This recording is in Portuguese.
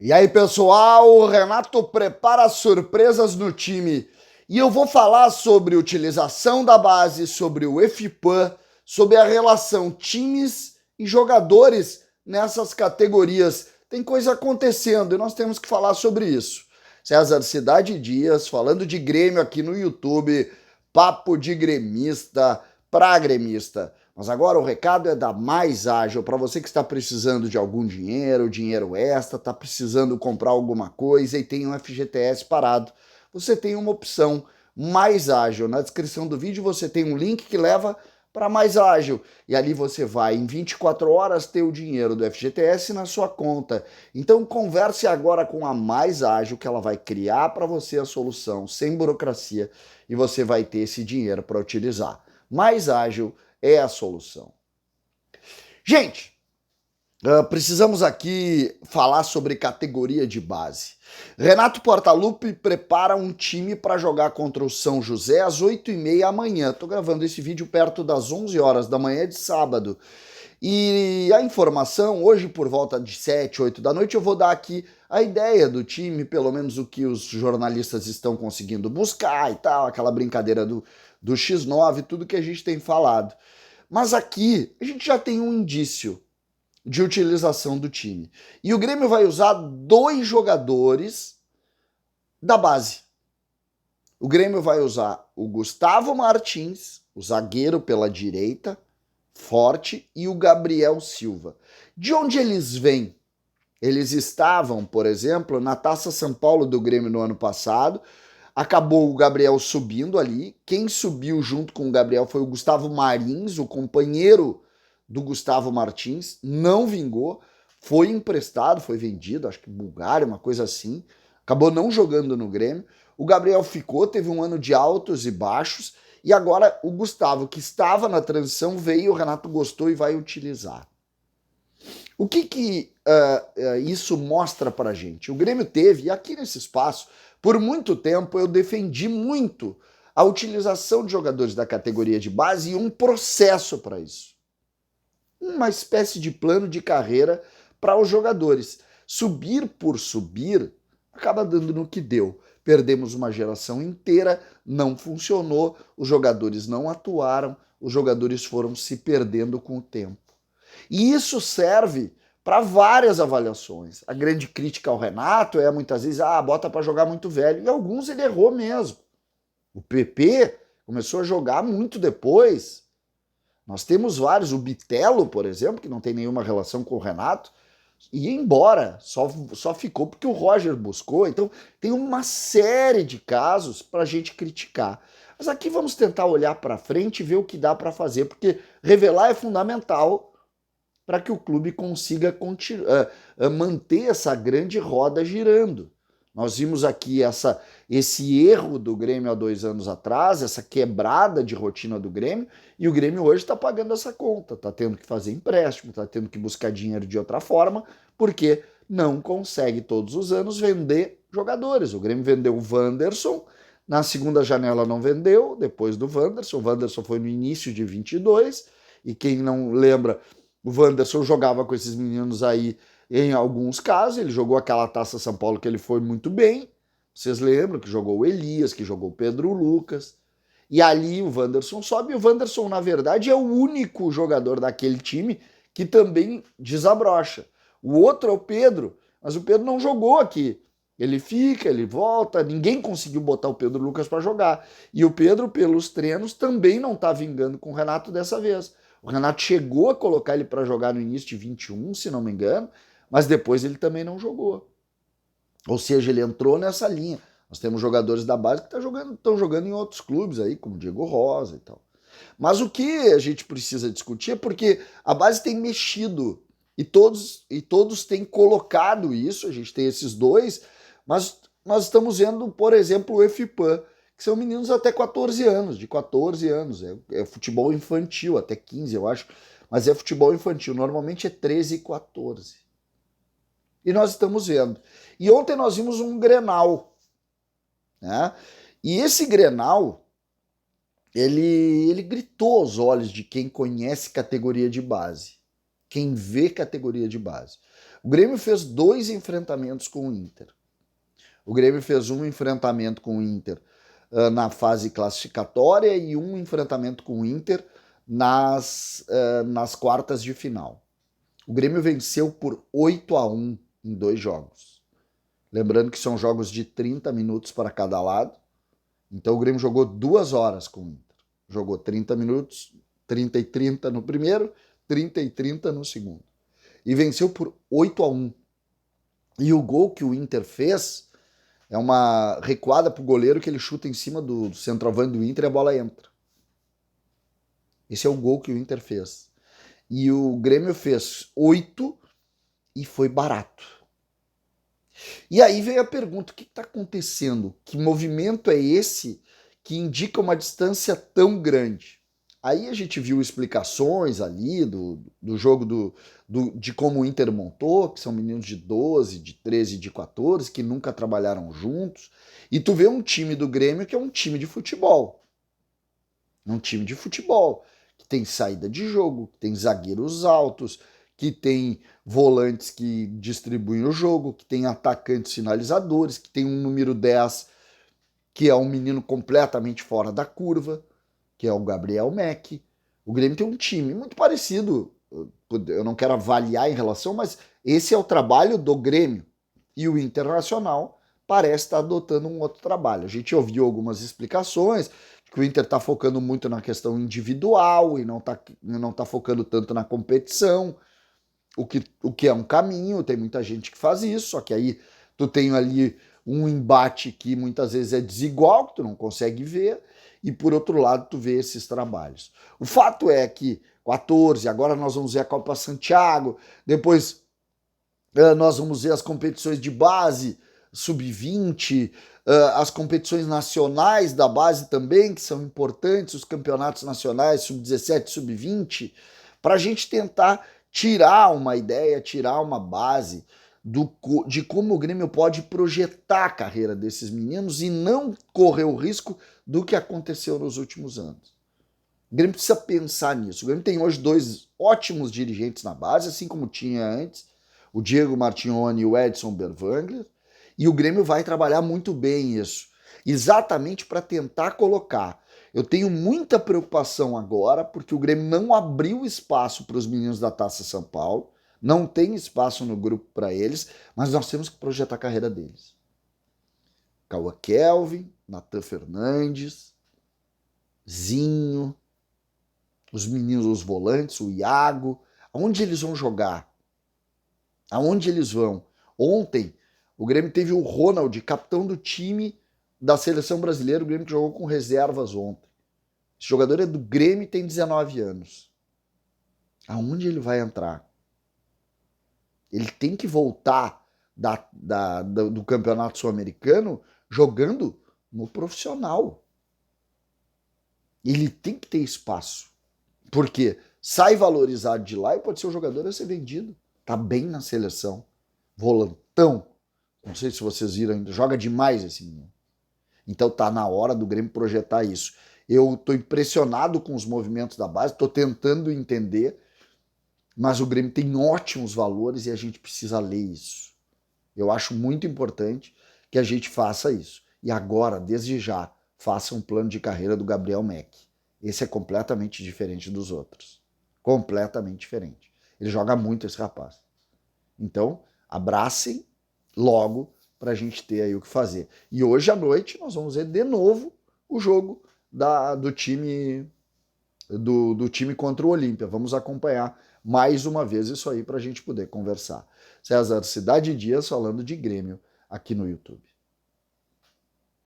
E aí, pessoal, o Renato prepara surpresas no time. E eu vou falar sobre utilização da base, sobre o FIPAM, sobre a relação times e jogadores nessas categorias. Tem coisa acontecendo e nós temos que falar sobre isso. César Cidade Dias, falando de Grêmio aqui no YouTube, papo de gremista pra gremista. Mas agora o recado é da Mais Ágil, para você que está precisando de algum dinheiro extra, está precisando comprar alguma coisa e tem um FGTS parado. Você tem uma opção Mais Ágil. Na descrição do vídeo você tem um link que leva para Mais Ágil. E ali você vai, em 24 horas, ter o dinheiro do FGTS na sua conta. Então converse agora com a Mais Ágil, que ela vai criar para você a solução sem burocracia e você vai ter esse dinheiro para utilizar. Mais Ágil é a solução. Gente, precisamos aqui falar sobre categoria de base. Renato Portaluppi prepara um time para jogar contra o São José às 8h30 amanhã. Estou gravando esse vídeo perto das 11 horas da manhã de sábado. E a informação, hoje por volta de 7, 8 da noite, eu vou dar aqui a ideia do time, pelo menos o que os jornalistas estão conseguindo buscar e tal, aquela brincadeira do X9, tudo que a gente tem falado. Mas aqui a gente já tem um indício de utilização do time. E o Grêmio vai usar 2 jogadores da base. O Grêmio vai usar o Gustavo Martins, o zagueiro pela direita, forte, e o Gabriel Silva. De onde eles vêm? Eles estavam, por exemplo, na Taça São Paulo do Grêmio no ano passado. Acabou o Gabriel subindo ali. Quem subiu junto com o Gabriel foi o Gustavo Marins, o companheiro do Gustavo Martins. Não vingou, foi emprestado, foi vendido, acho que Bulgária, uma coisa assim. Acabou não jogando no Grêmio. O Gabriel ficou, teve um ano de altos e baixos. E agora o Gustavo, que estava na transição, veio, o Renato gostou e vai utilizar. O que isso mostra pra gente? O Grêmio teve, e aqui nesse espaço, por muito tempo eu defendi muito a utilização de jogadores da categoria de base e um processo para isso. Uma espécie de plano de carreira para os jogadores. Subir por subir acaba dando no que deu. Perdemos uma geração inteira, não funcionou, os jogadores não atuaram, os jogadores foram se perdendo com o tempo. E isso serve para várias avaliações. A grande crítica ao Renato é muitas vezes, bota para jogar muito velho. E alguns ele errou mesmo. O PP começou a jogar muito depois. Nós temos vários, o Bitelo, por exemplo, que não tem nenhuma relação com o Renato, ia embora, só ficou porque o Roger buscou. Então tem uma série de casos para a gente criticar. Mas aqui vamos tentar olhar para frente e ver o que dá para fazer, porque revelar é fundamental para que o clube consiga manter essa grande roda girando. Nós vimos aqui esse erro do Grêmio há 2 anos atrás, essa quebrada de rotina do Grêmio, e o Grêmio hoje está pagando essa conta, está tendo que fazer empréstimo, está tendo que buscar dinheiro de outra forma, porque não consegue todos os anos vender jogadores. O Grêmio vendeu o Wanderson, na segunda janela não vendeu, depois do Wanderson. O Wanderson foi no início de 22, e quem não lembra, o Wanderson jogava com esses meninos aí em alguns casos. Ele jogou aquela Taça São Paulo que ele foi muito bem. Vocês lembram que jogou o Elias, que jogou o Pedro Lucas. E ali o Wanderson sobe. E o Wanderson, na verdade, é o único jogador daquele time que também desabrocha. O outro é o Pedro, mas o Pedro não jogou aqui. Ele fica, ele volta, ninguém conseguiu botar o Pedro Lucas para jogar. E o Pedro, pelos treinos, também não está vingando com o Renato dessa vez. O Renato chegou a colocar ele para jogar no início de 21, se não me engano, mas depois ele também não jogou. Ou seja, ele entrou nessa linha. Nós temos jogadores da base que estão jogando em outros clubes aí, como Diego Rosa e tal. Mas o que a gente precisa discutir é porque a base tem mexido e todos têm colocado isso. A gente tem esses 2, mas nós estamos vendo, por exemplo, o FIPAM, que são meninos até 14 anos, de 14 anos, é futebol infantil, até 15 eu acho, mas é futebol infantil, normalmente é 13 e 14. E nós estamos vendo. E ontem nós vimos um Grenal, né? E esse Grenal, ele gritou aos olhos de quem conhece categoria de base, quem vê categoria de base. O Grêmio fez 2 enfrentamentos com o Inter. O Grêmio fez um enfrentamento com o Inter na fase classificatória e um enfrentamento com o Inter nas quartas de final. O Grêmio venceu por 8-1 em 2 jogos. Lembrando que são jogos de 30 minutos para cada lado. Então o Grêmio jogou 2 horas com o Inter. Jogou 30 minutos, 30 e 30 no primeiro, 30 e 30 no segundo. E venceu por 8-1. E o gol que o Inter fez é uma recuada para o goleiro que ele chuta em cima do centroavante do Inter e a bola entra. Esse é o gol que o Inter fez. E o Grêmio fez 8 e foi barato. E aí vem a pergunta, o que está acontecendo? Que movimento é esse que indica uma distância tão grande? Aí a gente viu explicações ali do jogo de como o Inter montou, que são meninos de 12, de 13, de 14, que nunca trabalharam juntos. E tu vê um time do Grêmio que é um time de futebol. É um time de futebol, que tem saída de jogo, que tem zagueiros altos, que tem volantes que distribuem o jogo, que tem atacantes finalizadores, que tem um número 10 que é um menino completamente fora da curva, que é o Gabriel Mack. O Grêmio tem um time muito parecido, eu não quero avaliar em relação, mas esse é o trabalho do Grêmio. E o Internacional parece estar adotando um outro trabalho. A gente ouviu algumas explicações, que o Inter está focando muito na questão individual e não tá focando tanto na competição, o que é um caminho, tem muita gente que faz isso, só que aí tu tem ali um embate que muitas vezes é desigual, que tu não consegue ver, e por outro lado tu vê esses trabalhos. O fato é que 14, agora nós vamos ver a Copa Santiago, depois nós vamos ver as competições de base, sub-20, as competições nacionais da base também, que são importantes, os campeonatos nacionais, sub-17, sub-20, para a gente tentar tirar uma ideia, tirar uma base de como o Grêmio pode projetar a carreira desses meninos e não correr o risco do que aconteceu nos últimos anos. O Grêmio precisa pensar nisso. O Grêmio tem hoje 2 ótimos dirigentes na base, assim como tinha antes, o Diego Martignoni e o Edson Berwangler, e o Grêmio vai trabalhar muito bem isso, exatamente para tentar colocar. Eu tenho muita preocupação agora, porque o Grêmio não abriu espaço para os meninos da Taça São Paulo, não tem espaço no grupo para eles, mas nós temos que projetar a carreira deles. Cauã Kelvin, Natan Fernandes, Zinho, os meninos, os volantes, o Iago, aonde eles vão jogar? Aonde eles vão? Ontem, o Grêmio teve o Ronald, capitão do time da seleção brasileira, o Grêmio que jogou com reservas ontem. Esse jogador é do Grêmio e tem 19 anos. Aonde ele vai entrar? Ele tem que voltar do campeonato sul-americano jogando no profissional. Ele tem que ter espaço. Porque sai valorizado de lá e pode ser o jogador a ser vendido. Tá bem na seleção. Volantão. Não sei se vocês viram ainda. Joga demais esse menino. Então tá na hora do Grêmio projetar isso. Eu tô impressionado com os movimentos da base, tô tentando entender, mas o Grêmio tem ótimos valores e a gente precisa ler isso. Eu acho muito importante que a gente faça isso. E agora, desde já, faça um plano de carreira do Gabriel Mack. Esse é completamente diferente dos outros. Completamente diferente. Ele joga muito, esse rapaz. Então, abracem logo para a gente ter aí o que fazer. E hoje à noite nós vamos ver de novo o jogo do time contra o Olímpia. Vamos acompanhar mais uma vez isso aí para a gente poder conversar. César Cidade Dias falando de Grêmio aqui no YouTube.